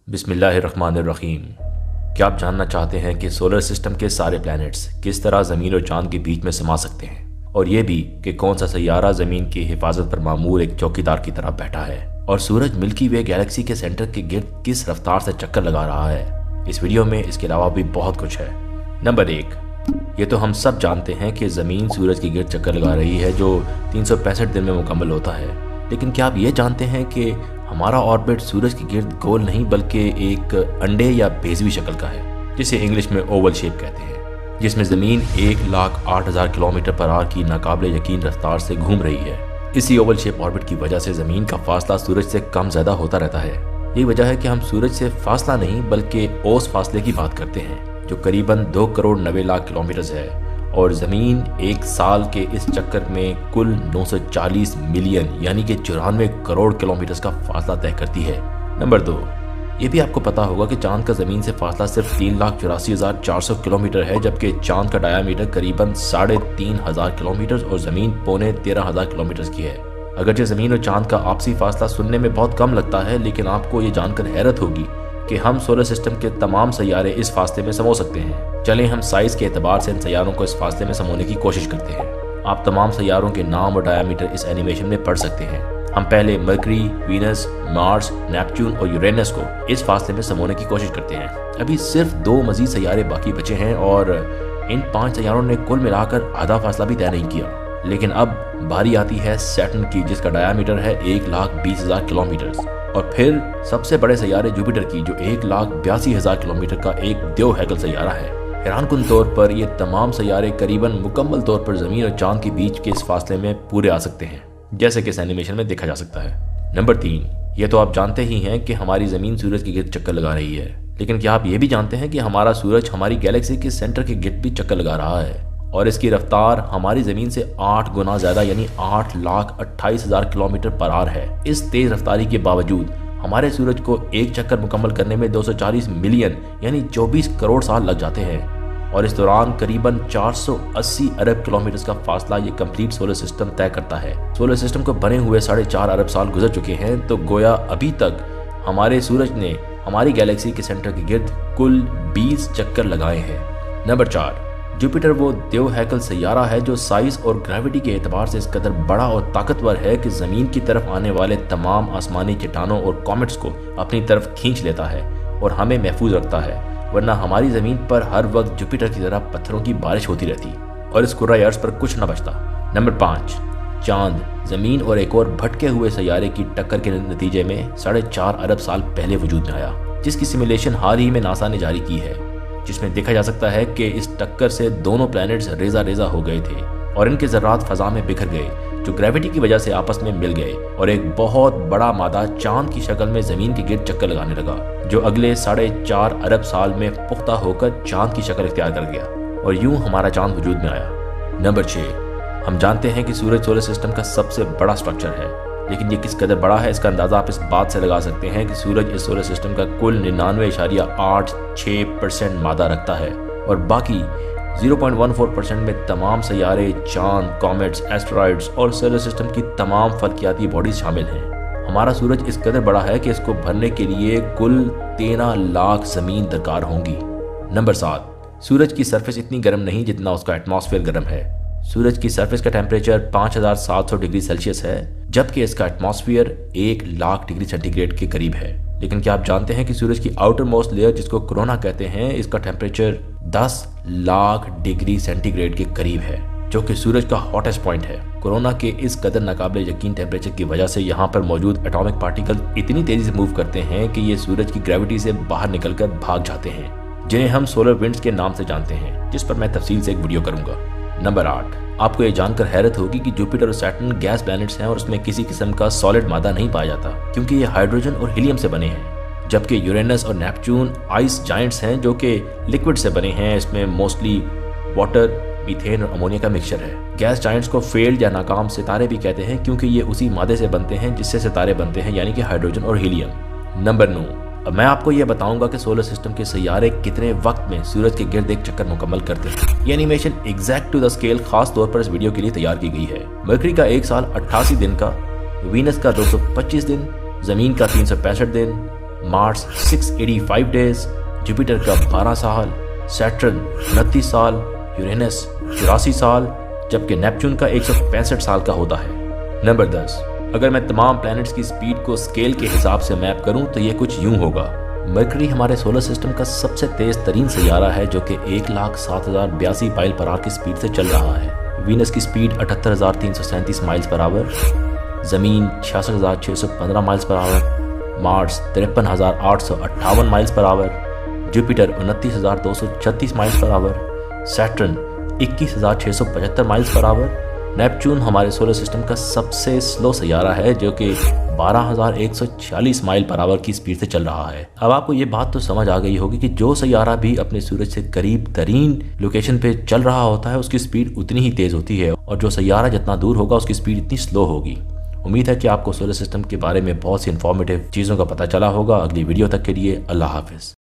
बिस्मिल्लाहिर्रहमानिर्रहीम। क्या आप जानना चाहते हैं कि सोलर सिस्टम के सारे प्लैनेट्स किस तरह ज़मीन और चांद के बीच में समा सकते हैं, और ये भी कि कौन सा सैयारा ज़मीन की हिफाजत पर मामूर एक चौकीदार की तरह बैठा है, और सूरज मिल्की वे गैलेक्सी के सेंटर के गिर्द किस रफ्तार से चक्कर लगा रहा है। इस वीडियो में इसके अलावा भी बहुत कुछ है। नंबर 1, ये तो हम सब जानते हैं कि ज़मीन सूरज के गिर्द चक्कर लगा रही है जो 365 दिन में मुकम्मल होता है, लेकिन क्या आप ये जानते हैं कि हमारा ऑर्बिट सूरज के गिर्द गोल नहीं बल्कि एक अंडे या बेजवी शक्ल का है, जिसे इंग्लिश में ओवल शेप कहते हैं, जिसमें ज़मीन 1,08,000 किलोमीटर पर आवर की नाकाबिले यकीन रफ्तार से घूम रही है। इसी ओवल शेप ऑर्बिट की वजह से ज़मीन का फासला सूरज से कम ज़्यादा होता रहता है। यही वजह है कि हम सूरज से फासला नहीं बल्कि औसत फासले की बात करते हैं, जो करीबन 2,90,00,000 किलोमीटर है, और ज़मीन एक साल के इस चक्कर में कुल 940 मिलियन यानी कि 94 करोड़ किलोमीटर का फासला तय करती है। नंबर 2, ये भी आपको पता होगा कि चांद का ज़मीन से फासला सिर्फ 3,84,400 किलोमीटर है, जबकि चांद का डायामीटर करीबन 3,500 किलोमीटर और ज़मीन 13,500 किलोमीटर की है। अगरचे ज़मीन और चांद का आपसी फासला सुनने में बहुत कम लगता है, लेकिन आपको ये जानकर हैरत होगी कि हम सोलर सिस्टम के तमाम सैयारे इस फासले में समो सकते हैं। चलें हम साइज के एतबार से इन सैयारों को इस फासले में समोने की कोशिश करते हैं। आप तमाम सैयारों के नाम और डायामीटर इस एनिमेशन में पढ़ सकते हैं। हम पहले मरकरी, वीनस, मार्स, नेपच्यून और यूरेनस को इस फासले में समोने की कोशिश करते हैं। अभी सिर्फ 2 मजीद सैयारे बाकी बचे हैं और इन 5 सैयारों ने कुल मिलाकर आधा फासला भी तय नहीं किया। लेकिन अब बारी आती है सैटर्न की, जिसका डायामीटर है 1,20,000 किलोमीटर, और फिर सबसे बड़े सैयारे जुपिटर की, जो 1,82,000 किलोमीटर का एक देवहैकल सैयारा है। हैरानकुन तौर पर ये तमाम सैयारे करीबन मुकम्मल तौर पर ज़मीन और चांद के बीच के इस फासले में पूरे आ सकते हैं, जैसे कि इस एनिमेशन में देखा जा सकता है। नंबर 3, ये तो आप जानते ही हैं कि हमारी ज़मीन सूरज के गिर्द चक्कर लगा रही है, लेकिन क्या आप ये भी जानते हैं कि हमारा सूरज हमारी गैलेक्सी के सेंटर के गिर्द भी चक्कर लगा रहा है, और इसकी रफ्तार हमारी ज़मीन से 8 गुना ज़्यादा यानी 8,28,000 किलोमीटर पर आवर है। इस तेज़ रफ्तारी के बावजूद हमारे सूरज को एक चक्कर मुकम्मल करने में 240 मिलियन यानी 24 करोड़ साल लग जाते हैं, और इस दौरान करीबन 480 अरब किलोमीटर का फासला ये कंप्लीट सोलर सिस्टम तय करता है। सोलर सिस्टम को बने हुए 4.5 अरब साल गुजर चुके हैं, तो गोया अभी तक हमारे सूरज ने हमारी गैलेक्सी के सेंटर के गिर्द कुल 20 चक्कर लगाए हैं। नंबर 4, जुपिटर वो देवहैकल सैयारा है जो साइज और ग्रेविटी के एतबार से इस कदर बड़ा और ताकतवर है कि ज़मीन की तरफ आने वाले तमाम आसमानी चट्टानों और कॉमेट्स को अपनी तरफ खींच लेता है और हमें महफूज रखता है, वरना हमारी ज़मीन पर हर वक्त जुपिटर की तरह पत्थरों की बारिश होती रहती और इस कुर्रा अर्ज़ पर कुछ न बचता। नंबर 5, चांद ज़मीन और एक और भटके हुए सैयारे की टक्कर के नतीजे में 4.5 अरब साल पहले वजूद में आया, जिसकी सिमुलेशन हाल ही में नासा ने जारी की है, जिसमें देखा जा सकता है कि इस टक्कर से दोनों प्लैनेट्स रेजा रेजा हो गए थे और इनके ज़र्रात फ़ज़ा में बिखर गए, जो ग्रेविटी की वजह से आपस में मिल गए, और एक बहुत बड़ा मादा चांद की शक्ल में ज़मीन के गिर्द चक्कर लगाने लगा, जो अगले 4.5 अरब साल में पुख्ता होकर चांद की शक्ल इख्तियार कर गया, और यूं हमारा चांद वजूद में आया। नंबर 6, हम जानते हैं कि सूरज सोलर सिस्टम का सबसे बड़ा स्ट्रक्चर है, लेकिन ये किस कदर बड़ा है इसका अंदाज़ा आप इस बात से लगा सकते हैं कि सूरज इस सोलर सिस्टम का कुल 99.86% मादा रखता है, और बाकी 0.14% में तमाम सैयारे, चांद, कॉमेट्स, एस्टेरॉइड्स और सोलर सिस्टम की तमाम फल्कियाती बॉडीज शामिल हैं। हमारा सूरज इस कदर बड़ा है कि इसको भरने के लिए कुल 13 लाख ज़मीन दरकार होंगी। नंबर 7, सूरज की सरफेस इतनी गर्म नहीं जितना उसका एटमॉस्फेयर गर्म है। सूरज की सरफेस का टेम्परेचर 5,700 डिग्री सेल्सियस है, जबकि इसका एटमॉस्फेयर 1,00,000 डिग्री सेंटीग्रेड के करीब है। लेकिन क्या आप जानते हैं कि सूरज की आउटर मोस्ट लेयर, जिसको कोरोना कहते हैं, इसका टेम्परेचर 10 लाख डिग्री सेंटीग्रेड के करीब है, जो कि सूरज का हॉटेस्ट पॉइंट है। कोरोना के इस कदर नाकाबिले यकीन टेम्परेचर की वजह से यहाँ पर मौजूद एटॉमिक पार्टिकल इतनी तेजी से मूव करते हैं कि ये सूरज की ग्रेविटी से बाहर निकलकर भाग जाते हैं, जिन्हें हम सोलर विंड्स के नाम से जानते हैं, जिस पर मैं तफसील से एक वीडियो करूंगा। नंबर 8, आपको ये जानकर हैरत होगी कि जुपिटर और सैटर्न गैस प्लैनेट्स हैं और उसमें किसी किस्म का सॉलिड मादा नहीं पाया जाता, क्योंकि ये हाइड्रोजन और हीलियम से बने हैं, जबकि यूरेनस और नेपच्यून आइस जायंट्स हैं जो कि लिक्विड से बने हैं। इसमें मोस्टली वाटर, मीथेन और अमोनिया का मिक्सचर है। गैस जायंट्स को फेल्ड या नाकाम सितारे भी कहते हैं, क्योंकि ये उसी मादे से बनते हैं जिससे सितारे बनते हैं, यानी कि हाइड्रोजन और हीलियम। नंबर 9, अब मैं आपको यह बताऊंगा कि सोलर सिस्टम के सैयारे कितने वक्त में सूरज के गिर्द एक चक्कर मुकम्मल करते हैं। ये animation exact to the scale खास तौर पर इस वीडियो के लिए तैयार की गई है। मरकरी का 1 साल 88 दिन का, वीनस का 225 दिन, जमीन का 365 दिन, मार्स 685 डेज, जुपिटर का 12 साल, सैटर्न 29 साल, यूरेनस 84 साल, जबकि नेपच्यून का 165 साल का होता है। नंबर 10, अगर मैं तमाम प्लैनेट्स की स्पीड को स्केल के हिसाब से मैप करूं तो ये कुछ यूं होगा। मरकरी हमारे सोलर सिस्टम का सबसे तेज तरीन सैयारा है जो कि 1,07,082 माइल पर आवर की स्पीड से चल रहा है। वीनस की स्पीड 78,337 माइल्स पर आवर, ज़मीन 66,615 miles per hour, Mars 53,858 miles per hour, Jupiter 29,236 miles per hour, Saturn 21,675 miles per hour, Neptune हमारे सोलर सिस्टम का सबसे स्लो सैयारा है जो कि 12,140 माइल पर आवर की स्पीड से चल रहा है। अब आपको ये बात तो समझ आ गई होगी कि जो सैयारा भी अपने सूरज से करीब तरीन लोकेशन पे चल रहा होता है उसकी स्पीड उतनी ही तेज होती है, और जो सैयारा जितना दूर होगा उसकी स्पीड इतनी स्लो होगी। उम्मीद है कि आपको सोलर सिस्टम के बारे में बहुत सी इन्फॉर्मेटिव चीज़ों का पता चला होगा। अगली वीडियो तक के लिए अल्लाह हाफिज़।